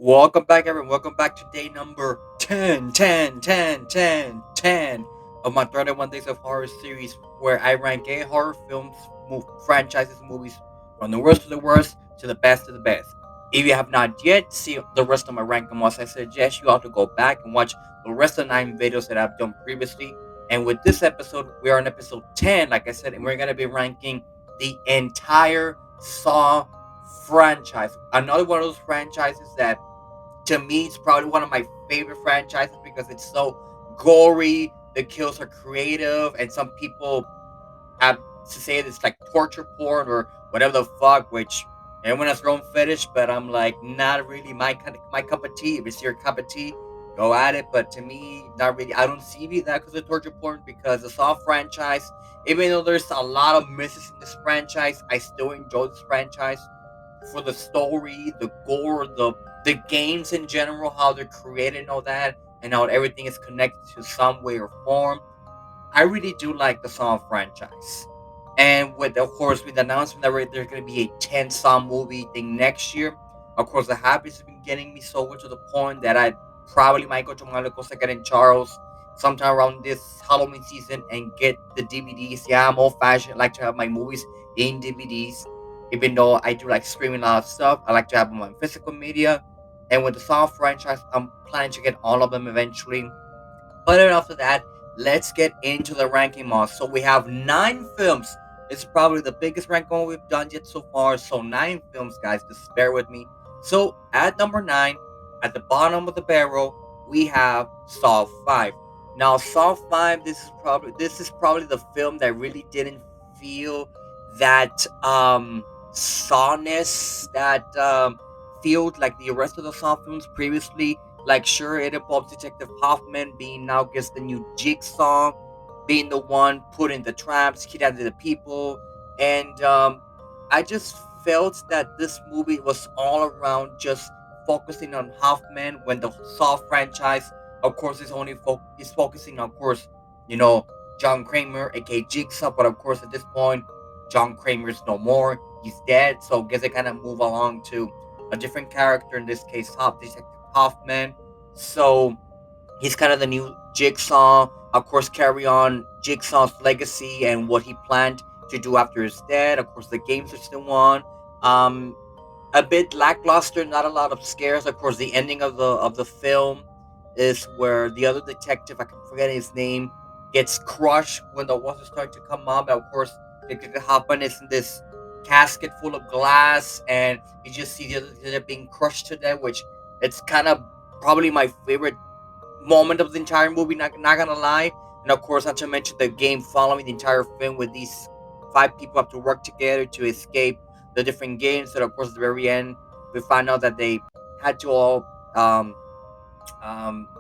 Welcome back, everyone. Welcome back to day number 10 of my 31 Days of Horror series, where I rank gay horror films, franchises, movies from the worst to the worst to the best of the best. If you have not yet seen the rest of my ranking, I suggest you all to go back and watch the rest of the 9 videos that I've done previously. And with this episode, we are on episode 10, like I said, and we're going to be ranking the entire Saw franchise. Another one of those franchises that to me it's probably one of my favorite franchises because it's so gory, the kills are creative, and some people have to say it's like torture porn or whatever the fuck, which everyone has their own fetish, but I'm like not really my cup of tea. If it's your cup of tea, go at it. But to me, not really. I don't see that because of torture porn because the Saw franchise, even though there's a lot of misses in this franchise, I still enjoy this franchise for the story, the gore, the games in general, how they're created and all that, and how everything is connected to some way or form. I really do like the Saw franchise. And with, of course, with the announcement that there's going to be a 10 Saw movie thing next year, of course, the hype has been getting me so much to the point that I probably might go to my local second and Charles sometime around this Halloween season and get the DVDs. Yeah, I'm old fashioned. I like to have my movies in DVDs. Even though I do like streaming a lot of stuff, I like to have them on physical media. And with the Saw franchise, I'm planning to get all of them eventually. But enough of that. Let's get into the ranking mod. So we have 9 films. It's probably the biggest ranking we've done yet so far. So 9 films, guys. Just bear with me. So at number 9, at the bottom of the barrel, we have Saw 5. Now Saw 5, this is probably the film that really didn't feel that sawness that feel like the rest of the Saw films previously. Like, sure, it involves Detective Hoffman being now gets the new Jigsaw, being the one putting the traps, kidnapping the people, and I just felt that this movie was all around just focusing on Hoffman when the Saw franchise, of course, is focusing, of course, you know, John Kramer, aka Jigsaw, but of course, at this point, John Kramer's no more. He's dead, so I guess they kind of move along to a different character, in this case, Top Detective Hoffman. So he's kind of the new Jigsaw. Of course, carry on Jigsaw's legacy and what he planned to do after his death. Of course, the games are still on. Um, a bit lackluster, not a lot of scares. Of course, the ending of the film is where the other detective, I can forget his name, gets crushed when the walls are starting to come up. And of course, Detective Hoffman is in this casket full of glass, and you just see the other detective being crushed to death, which it's kind of probably my favorite moment of the entire movie. Not gonna lie, and of course, not to mention the game following the entire film, with these 5 people have to work together to escape the different games. And of course, at the very end, we find out that they had to all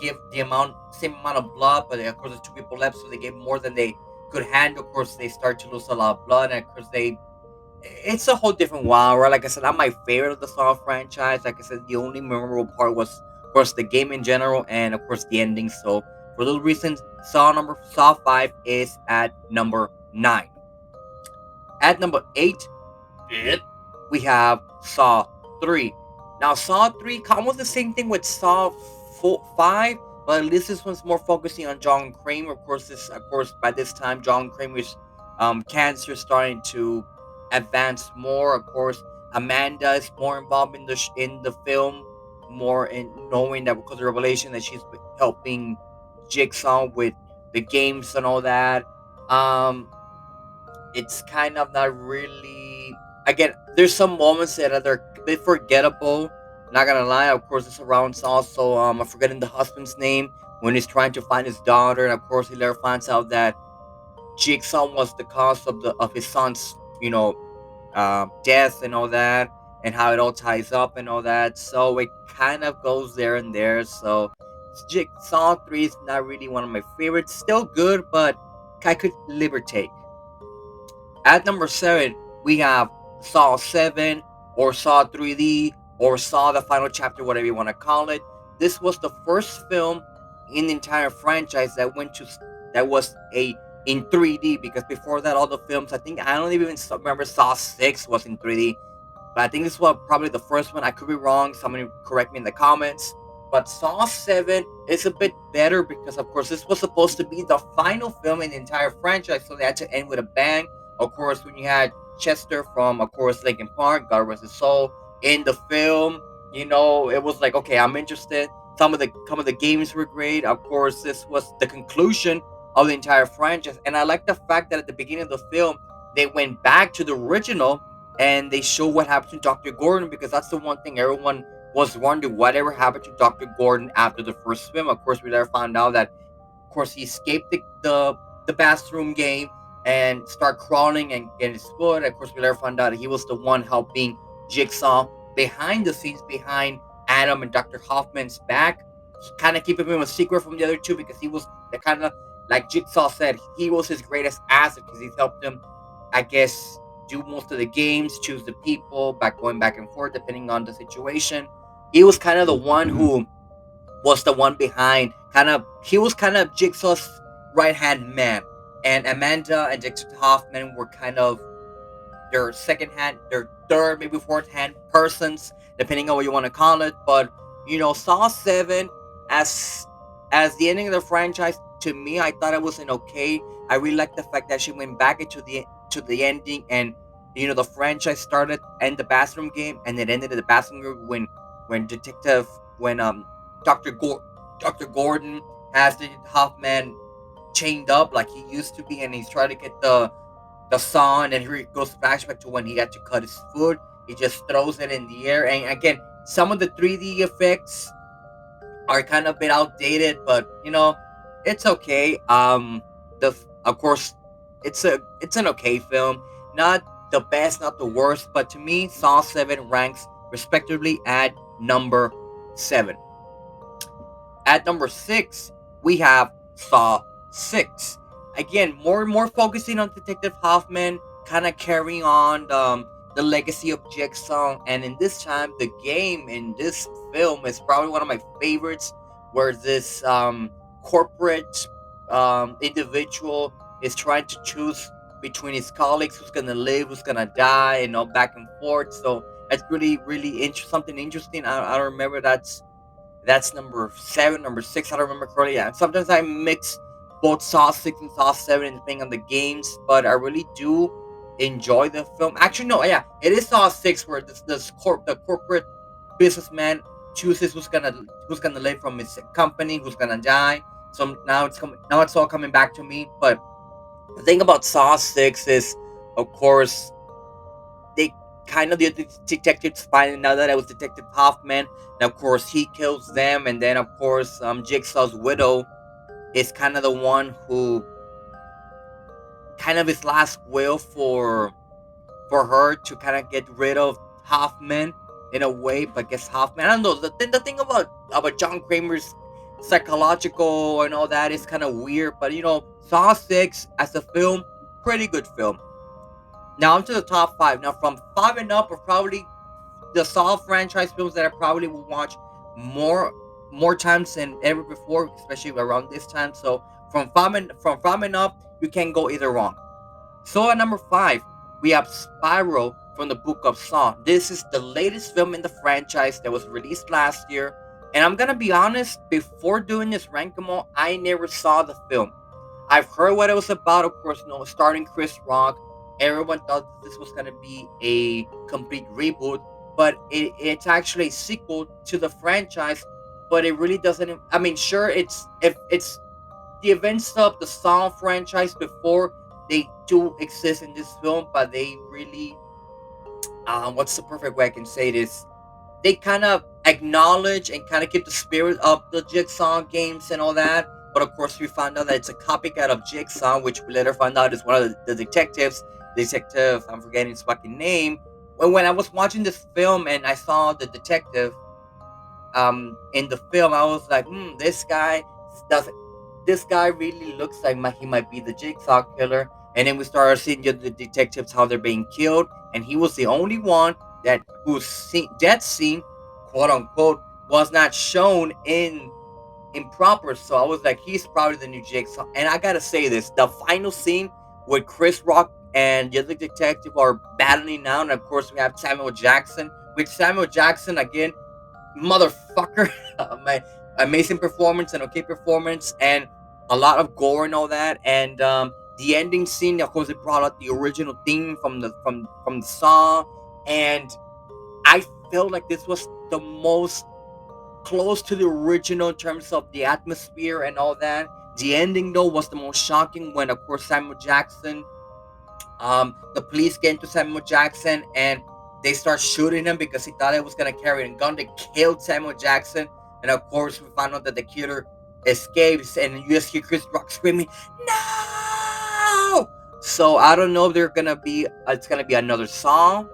give the same amount of blood, but of course, there's 2 people left, so they gave more than they could handle. Of course, they start to lose a lot of blood, and of course, it's a whole different wow, right? Like I said, I'm my favorite of the Saw franchise. Like I said, the only memorable part was, of course, the game in general, and of course, the ending. So for those reasons, Saw 5 is at number 9. At number 8, we have Saw 3. Now, Saw 3, almost the same thing with Saw 5, but at least this one's more focusing on John Kramer. Of course, by this time, John Kramer's cancer starting to advance more. Of course, Amanda is more involved in the film, more in knowing that because of the revelation that she's helping Jigsaw with the games and all that. Um, it's kind of not really. Again, there's some moments that are a bit forgettable. Not gonna lie, of course, it's around also I'm forgetting the husband's name when he's trying to find his daughter, and of course he later finds out that Jigsaw was the cause of his son's death and all that, and how it all ties up and all that. So it kind of goes there and there. So Jigsaw 3 is not really one of my favorites. Still good, but I could live or take. At number 7, we have Saw 7 or Saw 3D or Saw the Final Chapter, whatever you want to call it. This was the first film in the entire franchise that was a in 3D, because before that all the films, I think I don't even remember Saw 6 was in 3D. But I think this was probably the first one. I could be wrong. Somebody correct me in the comments. But Saw 7 is a bit better because, of course, this was supposed to be the final film in the entire franchise, so they had to end with a bang. Of course, when you had Chester from, of course, Linkin Park, God rest his soul, in the film, it was like, okay, I'm interested. Some of the games were great. Of course, this was the conclusion of the entire franchise, and I like the fact that at the beginning of the film, they went back to the original and they show what happened to Dr. Gordon because that's the one thing everyone was wondering whatever happened to Dr. Gordon after the first film. Of course, we later found out that, of course, he escaped the bathroom game and start crawling and get his foot. Of course, we later found out he was the one helping Jigsaw behind the scenes, behind Adam and Dr. Hoffman's back, kind of keeping him a secret from the other two because he was the kind of, like Jigsaw said, he was his greatest asset because he's helped him, I guess, do most of the games, choose the people, going back and forth depending on the situation. He was kind of the one Mhm. who was the one behind, he was kind of Jigsaw's right hand man, and Amanda and Dexter Hoffman were kind of their second hand, their third, maybe fourth hand persons, depending on what you want to call it. But Saw 7, as as the ending of the franchise, to me, I thought it was an okay. I really like the fact that she went back into the ending, and the franchise started and the bathroom game, and it ended in the bathroom game when detective when Dr. Gor- Dr. Gordon has the Hoffman chained up like he used to be, and he's trying to get the saw, and then here it goes flashback to when he had to cut his foot. He just throws it in the air, and again, some of the 3D effects are kind of a bit outdated, but it's okay. Of course, it's an okay film, not the best, not the worst, but to me, Saw 7 ranks respectively at number 7. At number 6, we have Saw 6. Again, more and more focusing on Detective Hoffman, kind of carrying on the legacy of Jigsaw. And in this time, the game in this film is probably one of my favorites, where this corporate individual is trying to choose between his colleagues, who's gonna live, who's gonna die, back and forth. So it's really, really something interesting. I don't remember that's number 7, number 6. I don't remember correctly. Yeah, sometimes I mix both Saw 6 and Saw 7 depending on the games, but I really do enjoy the film. Actually, no, yeah, it is Saw 6 where the corporate businessman chooses who's gonna live from his company, who's gonna die. So now it's all coming back to me. But the thing about Saw 6 is, of course, they kind of the detectives finding out that it was Detective Hoffman, and of course he kills them, and then of course Jigsaw's widow is kind of the one who kind of his last will for her to kind of get rid of Hoffman in a way, but guess Hoffman. I don't know. The thing about John Kramer's psychological and all that is kind of weird, but Saw 6 as a film, pretty good film. Now onto the top five. Now from five and up are probably the Saw franchise films that I probably will watch more times than ever before, especially around this time. So from five and up, you can go either wrong. So at number 5, we have Spiral from the Book of Saw. This is the latest film in the franchise that was released last year. And I'm gonna be honest, before doing this rank 'em all, I never saw the film. I've heard what it was about, of course, starting Chris Rock. Everyone thought this was gonna be a complete reboot, but it's actually a sequel to the franchise. But it really doesn't. I mean, sure, it's the events of the Saw franchise before they do exist in this film, but they really, what's the perfect way I can say this? They kind of acknowledge and kind of keep the spirit of the Jigsaw games and all that. But of course, we found out that it's a copycat of Jigsaw, which we later found out is one of the detectives. Detective, I'm forgetting his fucking name. When I was watching this film and I saw the detective in the film, I was like, does this guy really looks like he might be the Jigsaw killer. And then we started seeing the detectives how they're being killed, and he was the only one that death scene, quote unquote, was not shown in proper. So I was like, he's probably the new Jigsaw. And I gotta say this: the final scene with Chris Rock and the other detective are battling now. And of course, we have Samuel Jackson, which Samuel Jackson, again, motherfucker, my amazing performance and okay performance, and a lot of gore and all that. And the ending scene, of course, it brought out the original theme from the song, and I felt like this was the most close to the original in terms of the atmosphere and all that. The ending though was the most shocking when, of course, Samuel Jackson, the police get into Samuel Jackson and they start shooting him because he thought he was gonna carry a gun. They killed Samuel Jackson, and of course, we found out that the killer escapes, and you just hear Chris Rock screaming, "No!" So I don't know if they're gonna be. It's gonna be another Saw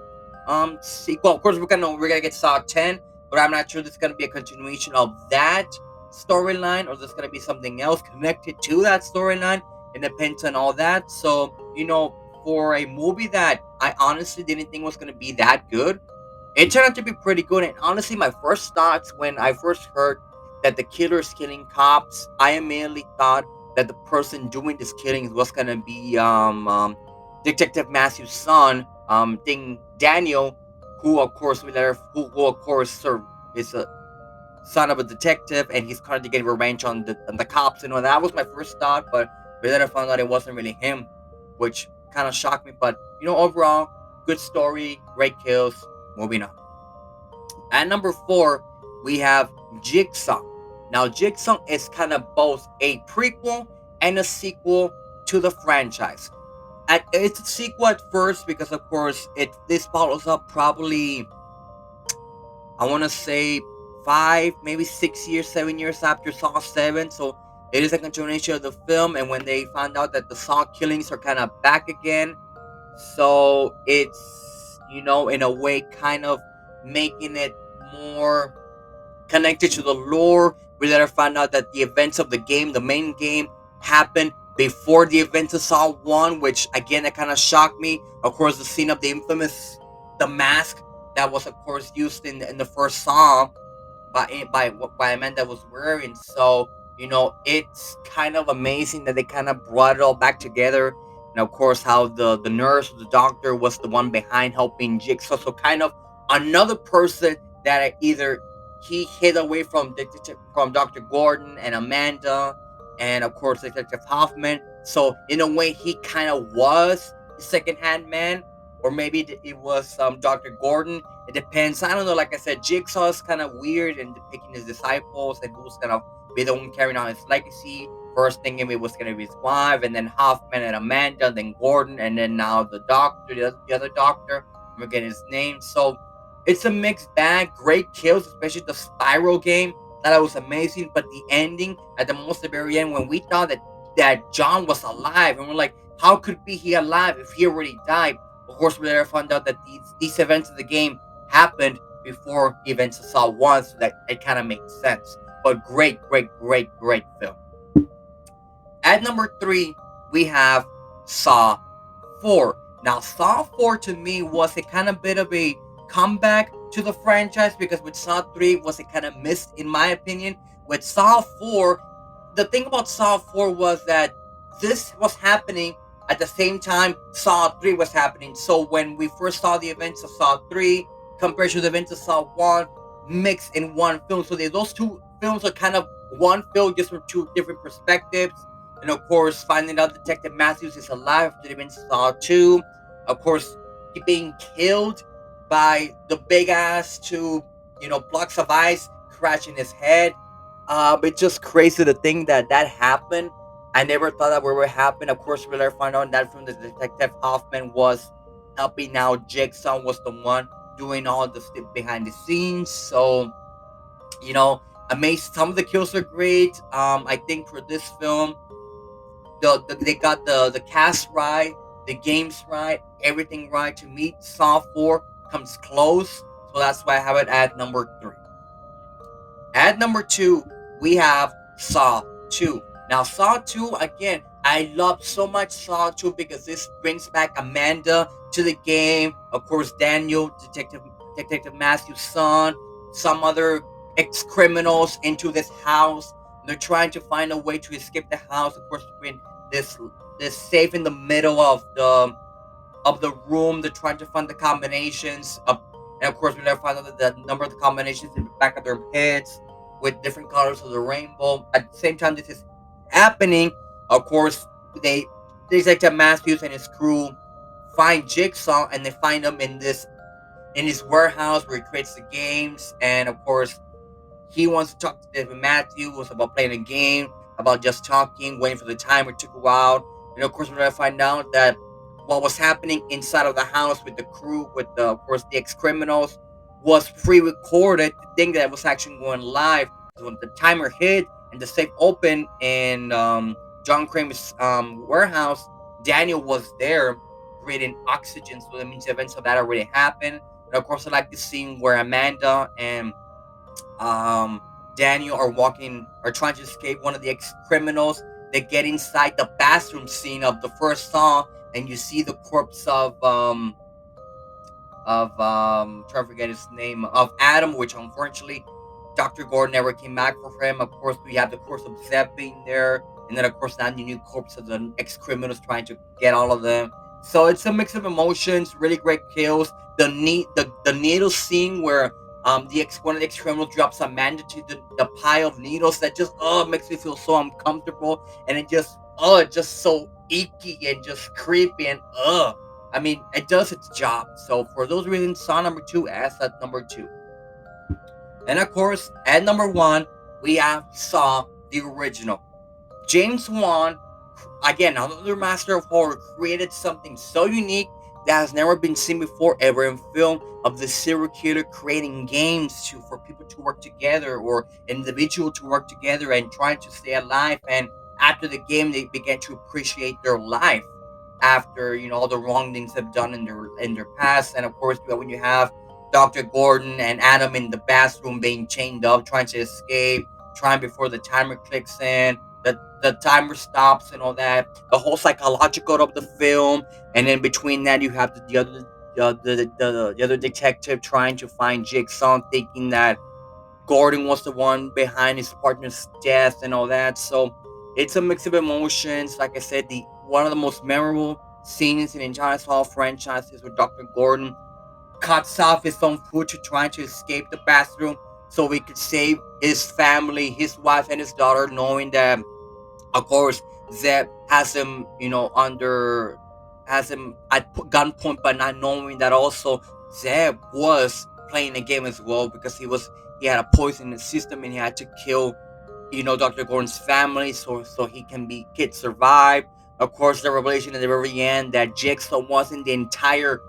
sequel. Of course, we're gonna get Saw 10, but I'm not sure there's gonna be a continuation of that storyline, or there's gonna be something else connected to that storyline. It depends on all that. So for a movie that I honestly didn't think was going to be that good, it turned out to be pretty good. And honestly, my first thoughts when I first heard that the killer is killing cops, I immediately thought that the person doing this killing was going to be Detective Matthew's son, thing Daniel, who of course who of course is a son of a detective, and he's currently getting revenge on the cops. That was my first thought, but then I found out it wasn't really him, which kind of shocked me. But overall, good story, great kills. Moving on. At number 4, we have Jigsaw. Now, Jigsaw is kind of both a prequel and a sequel to the franchise. It's a sequel at first because, of course, this follows up probably, I want to say, 5, maybe 6 years, 7 years after Saw 7. So it is a continuation of the film. And when they found out that the Saw killings are kind of back again, so it's, in a way, kind of making it more connected to the lore. We later found out that the events of the game, the main game, happened before the events of Saw 1, which again, that kind of shocked me. Of course, the scene of the infamous, the mask that was, of course, used in the first Saw by a man that was wearing. So it's kind of amazing that they kind of brought it all back together. And of course, how the nurse or the doctor was the one behind helping Jigsaw. So kind of another person that either he hid away from Dr. Gordon and Amanda, and of course Detective Hoffman. So in a way, he kind of was the second-hand man, or maybe it was Dr. Gordon. It depends. I don't know. Like I said, Jigsaw is kind of weird in depicting his disciples and who's gonna be the one carrying on his legacy. First thinking it was gonna be his wife, and then Hoffman and Amanda, then Gordon, and then now the doctor, the other doctor. I'm forgetting his name. So it's a mixed bag. Great kills, especially the spiral game. That was amazing. But the ending at the most the very end, when we thought that John was alive, and we're like, how could be he alive if he already died? Of course, we later found out that these events of the game happened before the events of Saw 1, so that it kind of makes sense. But great, great, great, great film. At number 3, we have Saw 4. Now, Saw 4 to me was a kind of bit of a comeback to the franchise, because with Saw 3 was a kind of missed, in my opinion. With Saw 4, the thing about Saw 4 was that this was happening at the same time Saw 3 was happening. So when we first saw the events of Saw 3 compared to the events of Saw 1, mixed in one film. So those two films are kind of one film, just from two different perspectives. And of course, finding out Detective Matthews is alive after the events of Saw 2. Of course, he being killed by the big ass two, blocks of ice crashing his head. It's just crazy to think that happened. I never thought that would happen. Of course, we later found out that from the Detective Hoffman was helping out. Jigsaw was the one doing all the stuff behind the scenes. So, amazing. Some of the kills are great. I think for this film, they got the cast right, the games right, everything right. To meet Saw 4 comes close. So that's why I have it at number 3. At number 2, we have Saw 2. Now, Saw 2, again, I love so much Saw 2 because this brings back Amanda to the game. Of course, Daniel, Detective Matthew's son, some other ex-criminals into this house. They're trying to find a way to escape the house. Of course, when this safe in the middle of of the room. They're trying to find the combinations of, and of course we never find out the number of the combinations in the back of their heads with different colors of the rainbow. At the same time this is happening, of course they Detective Matthews and his crew find Jigsaw, and they find him in his warehouse where he creates the games. And of course he wants to talk to David Matthews about playing a game, about just talking, waiting for the timer to go out. And of course, we're gonna find out that what was happening inside of the house with the crew, with the, of course, the ex-criminals, was pre-recorded. The thing that was actually going live. So when the timer hit and the safe opened in John Kramer's warehouse, Daniel was there breathing oxygen. So that means the events of that already happened. And of course, I like the scene where Amanda and um, Daniel are trying to escape one of the ex criminals. They get inside the bathroom scene of the first song, and you see the corpse trying to forget his name, of Adam, which unfortunately Dr. Gordon never came back for him. Of course, we have the corpse of Zeb being there, and then of course now the new corpse of the ex criminals trying to get all of them. So it's a mix of emotions, really great kills. The needle scene where the ex one of the ex criminals drops Amanda to the pile of needles, that just makes me feel so uncomfortable, and it's just so icky and just creepy, and I mean, it does its job. So for those reasons, Saw number two as at number two. And of course, at number one, we have Saw the original. James Wan, again, another master of horror, created something so unique that has never been seen before ever in film, of the serial killer creating games for people to work together, or individual to work together and trying to stay alive. And after the game, they began to appreciate their life after all the wrong things they've done in their past. And of course, when you have Dr. Gordon and Adam in the bathroom being chained up, trying to escape, trying before the timer clicks in, the timer stops and all that, the whole psychological of the film. And then between that you have the other detective trying to find Jigsaw, thinking that Gordon was the one behind his partner's death and all that. So it's a mix of emotions. Like I said, the one of the most memorable scenes in the entire Saw franchise is where Dr. Gordon cuts off his own foot to trying to escape the bathroom so he could save his family, his wife and his daughter, knowing that of course Zeb has him, has him at gunpoint, but not knowing that also Zeb was playing a game as well, because he had a poison in his system and he had to kill, Dr. Gordon's family so he can be kid survive. Of course, the revelation at the very end that Jigsaw was in the entire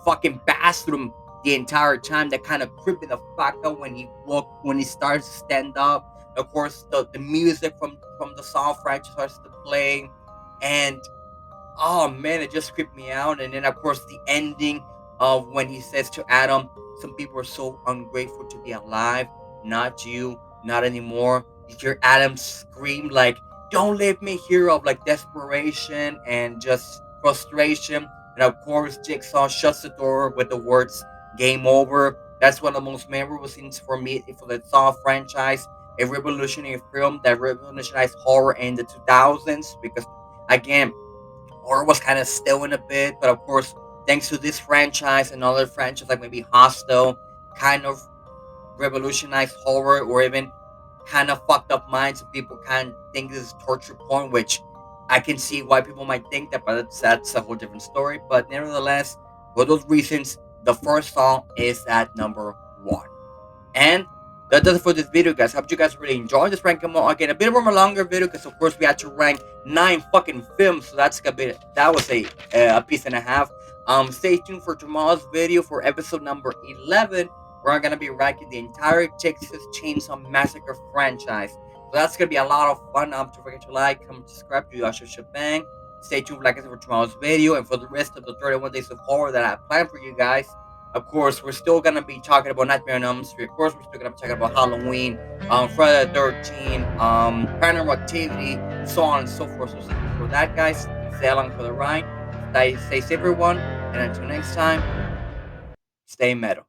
fucking bathroom the entire time, that kind of creeping the fuck out when he starts to stand up. Of course, the music from the Saw franchise starts to play, and oh man, it just creeped me out. And then of course the ending of when he says to Adam, "Some people are so ungrateful to be alive. Not you, not anymore." You hear Adam scream like, "Don't leave me here," of like desperation and just frustration. And of course, Jigsaw shuts the door with the words "Game over." That's one of the most memorable scenes for me for the Saw franchise. A revolutionary film that revolutionized horror in the 2000s, because again, horror was kind of still in a bit, but of course, thanks to this franchise and other franchises like maybe Hostel, kind of revolutionized horror, or even kind of fucked up minds of people kind of think this is torture porn, which I can see why people might think that, but that's a whole different story. But nevertheless, for those reasons, the first song is at number one. And that does it for this video, guys. Hope you guys really enjoyed this ranking more. Again, a bit more of a longer video because, of course, we had to rank 9 fucking films. So that's a bit. That was a piece and a half. Stay tuned for tomorrow's video for episode number 11. We're gonna be ranking the entire Texas Chainsaw Massacre franchise. So that's gonna be a lot of fun. Don't forget to like, comment, subscribe to Yasha Shabang. Stay tuned, like I said, for tomorrow's video and for the rest of the 31 days of horror that I planned for you guys. Of course, we're still gonna be talking about Nightmare on Elm Street. Of course, we're still gonna be talking about Halloween, Friday the 13th, Paranormal Activity, so on and so forth. So for that, guys, stay along for the ride. Stay safe, everyone, and until next time, stay metal.